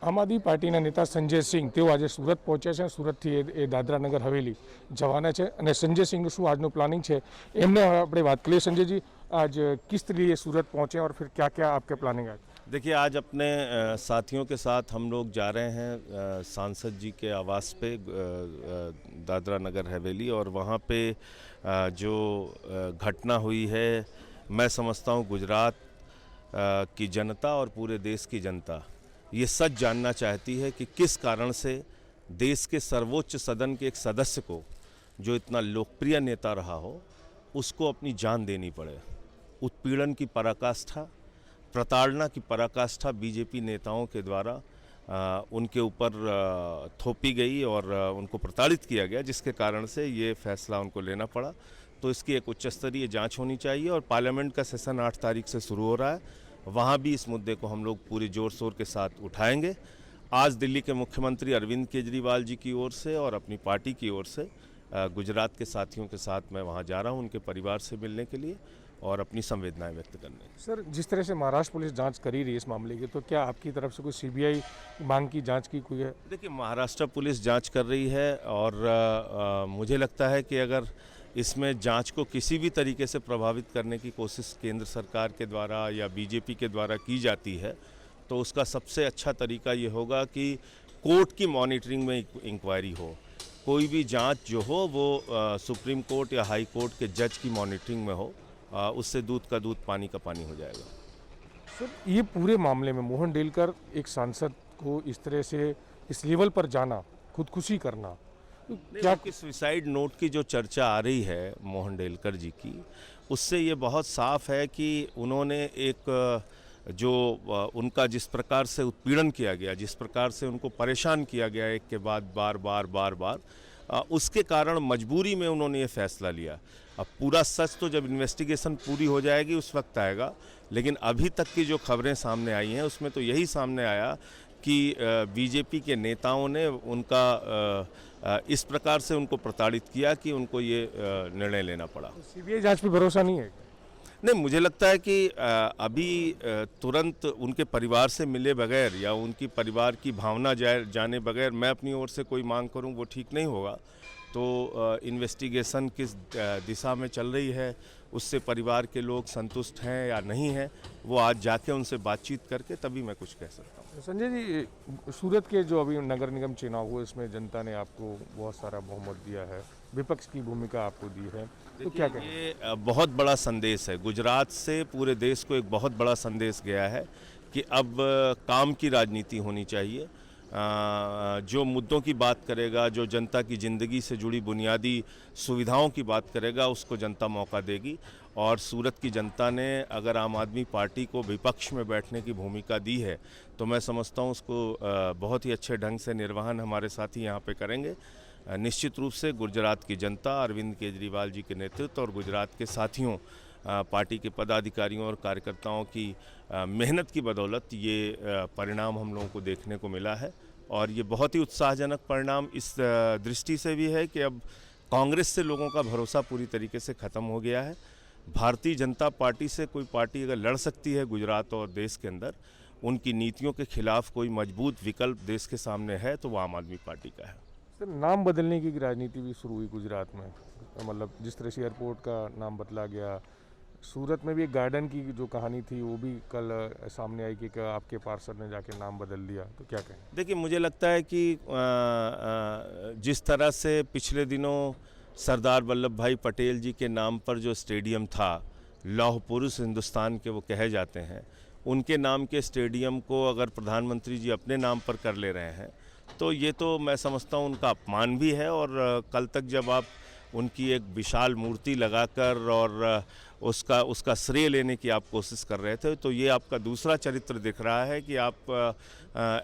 આમ આદમી પાર્ટીના નેતા સંજય સિંહ તેઓ આજે સુરત પહોંચ્યા છે. સુરતથી એ દાદરા નગર હવેલી જવાના છે અને સંજય સિંહનું શું આજનું પ્લાનિંગ છે એમને આપણે વાત કરીએ. संजय जी, आज किस लिए सूरत पहुंचे और फिर क्या क्या आपके प्लानिंग है? देखिए, आज अपने साथियों के साथ हम लोग जा रहे हैं सांसद जी के आवास पे दादरा नगर हवेली, और वहाँ पे जो घटना हुई है, मैं समझता हूँ गुजरात की जनता और पूरे देश की जनता ये सच जानना चाहती है कि किस कारण से देश के सर्वोच्च सदन के एक सदस्य को, जो इतना लोकप्रिय नेता रहा हो, उसको अपनी जान देनी पड़े। उत्पीड़न की पराकाष्ठा, प्रताड़ना की पराकाष्ठा बीजेपी नेताओं के द्वारा उनके ऊपर थोपी गई और उनको प्रताड़ित किया गया, जिसके कारण से ये फैसला उनको लेना पड़ा। तो इसकी एक उच्च स्तरीय जांच होनी चाहिए और पार्लियामेंट का सेशन 8 तारीख से शुरू हो रहा है, वहाँ भी इस मुद्दे को हम लोग पूरे जोर शोर के साथ उठाएंगे। आज दिल्ली के मुख्यमंत्री अरविंद केजरीवाल जी की ओर से और अपनी पार्टी की ओर से गुजरात के साथियों के साथ मैं वहाँ जा रहा हूँ उनके परिवार से मिलने के लिए और अपनी संवेदनाएं व्यक्त करने। सर, जिस तरह से महाराष्ट्र पुलिस जांच कर ही रही है इस मामले की, तो क्या आपकी तरफ से कोई सीबीआई मांग की जांच की कोई है? देखिए, महाराष्ट्र पुलिस जांच कर रही है और मुझे लगता है कि अगर इसमें जांच को किसी भी तरीके से प्रभावित करने की कोशिश केंद्र सरकार के द्वारा या बीजेपी के द्वारा की जाती है, तो उसका सबसे अच्छा तरीका ये होगा कि कोर्ट की मॉनिटरिंग में इंक्वायरी हो। कोई भी जांच जो हो वो सुप्रीम कोर्ट या हाई कोर्ट के जज की मॉनिटरिंग में हो, उससे दूध का दूध पानी का पानी हो जाएगा। सर, ये पूरे मामले में मोहन डेलकर एक सांसद को इस तरह से इस लेवल पर जाना, खुदकुशी करना, क्या कि सुसाइड नोट की जो चर्चा आ रही है मोहन डेलकर जी की, उससे ये बहुत साफ है कि उन्होंने एक जो उनका जिस प्रकार से उत्पीड़न किया गया, जिस प्रकार से उनको परेशान किया गया एक के बाद बार, उसके कारण मजबूरी में उन्होंने ये फैसला लिया। अब पूरा सच तो जब इन्वेस्टिगेशन पूरी हो जाएगी उस वक्त आएगा, लेकिन अभी तक की जो खबरें सामने आई हैं उसमें तो यही सामने आया कि बीजेपी के नेताओं ने उनका इस प्रकार से उनको प्रताड़ित किया कि उनको ये निर्णय लेना पड़ा। सीबीआई जांच पे भरोसा नहीं है? नहीं, मुझे लगता है कि अभी तुरंत उनके परिवार से मिले बगैर या उनकी परिवार की भावना जाने बगैर मैं अपनी ओर से कोई मांग करूं वो ठीक नहीं होगा। तो इन्वेस्टिगेशन किस दिशा में चल रही है, उससे परिवार के लोग संतुष्ट हैं या नहीं हैं, वो आज जाके उनसे बातचीत करके तभी मैं कुछ कह सकता हूँ। संजय जी, सूरत के जो अभी नगर निगम चुनाव हुए इसमें जनता ने आपको बहुत सारा बहुमत दिया है, विपक्ष की भूमिका आपको दी है, तो क्या कहें? ये बहुत बड़ा संदेश है, गुजरात से पूरे देश को एक बहुत बड़ा संदेश गया है कि अब काम की राजनीति होनी चाहिए। जो मुद्दों की बात करेगा, जो जनता की ज़िंदगी से जुड़ी बुनियादी सुविधाओं की बात करेगा, उसको जनता मौका देगी। और सूरत की जनता ने अगर आम आदमी पार्टी को विपक्ष में बैठने की भूमिका दी है, तो मैं समझता हूँ उसको बहुत ही अच्छे ढंग से निर्वहन हमारे साथी यहाँ पे करेंगे। निश्चित रूप से गुजरात की जनता अरविंद केजरीवाल जी के नेतृत्व और गुजरात के साथियों, पार्टी के पदाधिकारियों और कार्यकर्ताओं की मेहनत की बदौलत ये परिणाम हम लोगों को देखने को मिला है। और ये बहुत ही उत्साहजनक परिणाम इस दृष्टि से भी है कि अब कांग्रेस से लोगों का भरोसा पूरी तरीके से ख़त्म हो गया है। भारतीय जनता पार्टी से कोई पार्टी अगर लड़ सकती है गुजरात और देश के अंदर, उनकी नीतियों के खिलाफ कोई मजबूत विकल्प देश के सामने है तो वो आम आदमी पार्टी का है। सर, नाम बदलने की राजनीति भी शुरू हुई गुजरात में, मतलब जिस तरह से एयरपोर्ट का नाम बदला गया, सूरत में भी एक गार्डन की जो कहानी थी वो भी कल सामने आई कि आपके पार्षद ने जाके नाम बदल दिया, तो क्या कहें? देखिए, मुझे लगता है कि जिस तरह से पिछले दिनों सरदार वल्लभ भाई पटेल जी के नाम पर जो स्टेडियम था, लौह पुरुष हिंदुस्तान के वो कहे जाते हैं, उनके नाम के स्टेडियम को अगर प्रधानमंत्री जी अपने नाम पर कर ले रहे हैं तो ये तो मैं समझता हूँ उनका अपमान भी है। और कल तक जब आप उनकी एक विशाल मूर्ति लगाकर और उसका श्रेय लेने की आप कोशिश कर रहे थे, तो ये आपका दूसरा चरित्र दिख रहा है कि आप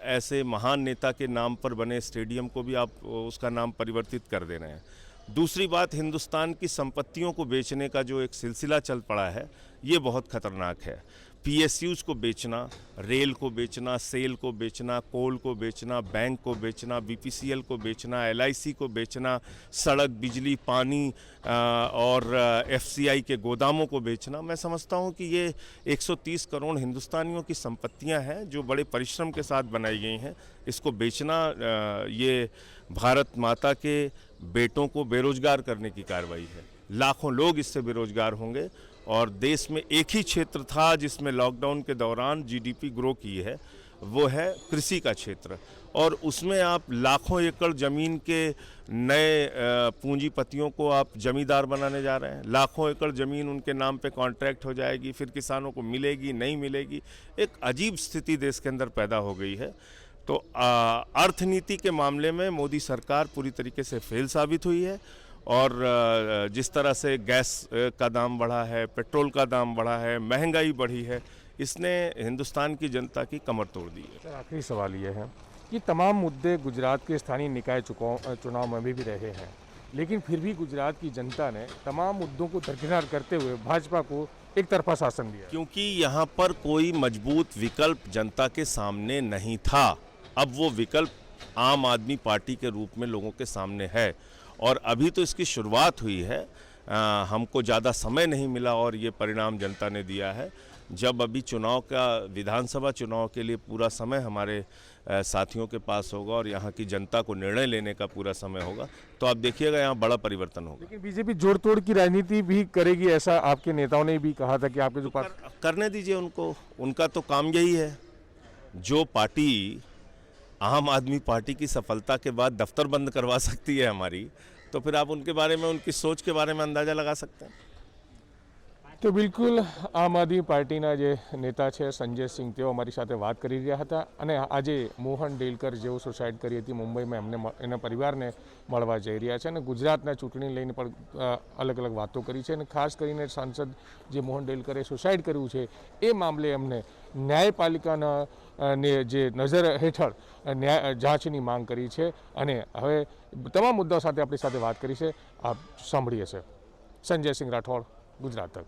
ऐसे महान नेता के नाम पर बने स्टेडियम को भी आप उसका नाम परिवर्तित कर दे रहे हैं। दूसरी बात, हिंदुस्तान की संपत्तियों को बेचने का जो एक सिलसिला चल पड़ा है, ये बहुत खतरनाक है। पीएसयूज़ को बेचना, रेल को बेचना, सेल को बेचना, कोल को बेचना, बैंक को बेचना, बीपीसीएल को बेचना, एलआईसी को बेचना, सड़क, बिजली, पानी और एफसीआई के गोदामों को बेचना। मैं समझता हूं कि ये 130 करोड़ हिंदुस्तानियों की संपत्तियां हैं जो बड़े परिश्रम के साथ बनाई गई हैं। इसको बेचना ये भारत माता के बेटों को बेरोजगार करने की कार्रवाई है। लाखों लोग इससे बेरोजगार होंगे और देश में एक ही क्षेत्र था जिसमें लॉकडाउन के दौरान जीडीपी ग्रो की है, वो है कृषि का क्षेत्र। और उसमें आप लाखों एकड़ ज़मीन के नए पूंजीपतियों को आप जमींदार बनाने जा रहे हैं। लाखों एकड़ ज़मीन उनके नाम पे कॉन्ट्रैक्ट हो जाएगी, फिर किसानों को मिलेगी नहीं मिलेगी। एक अजीब स्थिति देश के अंदर पैदा हो गई है। तो अर्थनीति के मामले में मोदी सरकार पूरी तरीके से फेल साबित हुई है। और जिस तरह से गैस का दाम बढ़ा है, पेट्रोल का दाम बढ़ा है, महंगाई बढ़ी है, इसने हिंदुस्तान की जनता की कमर तोड़ दी है। सर, आखिरी सवाल ये है कि तमाम मुद्दे गुजरात के स्थानीय निकाय चुनाव में भी रहे हैं, लेकिन फिर भी गुजरात की जनता ने तमाम मुद्दों को दरकिनार करते हुए भाजपा को एक तरफा शासन दिया। क्योंकि यहाँ पर कोई मजबूत विकल्प जनता के सामने नहीं था। अब वो विकल्प आम आदमी पार्टी के रूप में लोगों के सामने है और अभी तो इसकी शुरुआत हुई है। हमको ज़्यादा समय नहीं मिला और ये परिणाम जनता ने दिया है। जब अभी चुनाव का, विधानसभा चुनाव के लिए पूरा समय हमारे साथियों के पास होगा और यहाँ की जनता को निर्णय लेने का पूरा समय होगा, तो आप देखिएगा यहाँ बड़ा परिवर्तन होगा। लेकिन बीजेपी जोड़ तोड़ की राजनीति भी करेगी, ऐसा आपके नेताओं ने भी कहा था कि आपके जो पास करने दीजिए उनको, उनका तो काम यही है। जो पार्टी आम आदमी पार्टी की सफलता के बाद दफ्तर बंद करवा सकती है हमारी, तो फिर आप उनके बारे में, उनकी सोच के बारे में अंदाजा लगा सकते हैं। तो बिल्कुल आम आदमी પાર્ટીના જે નેતા છે સંજય સિંહ, તેઓ અમારી સાથે વાત કરી રહ્યા હતા અને આજે મોહન ડેલકર જેઓ સુસાઇડ કરી હતી મુંબઈમાં, એના પરિવારને મળવા જઈ રહ્યા છે અને ગુજરાતના ચૂંટણી લઈને પણ અલગ અલગ વાતો કરી છે અને ખાસ કરીને સાંસદ જે મોહન ડેલકરે સુસાઇડ કર્યું છે એ મામલે એમને ન્યાયપાલિકાના જે નજર હેઠળ જાંચની માંગ કરી છે અને હવે તમામ મુદ્દાઓ સાથે આપણી સાથે વાત કરી છે। આપ સાંભળીએ છે। સંજય સિંહ રાઠોડ, ગુજરાત તક।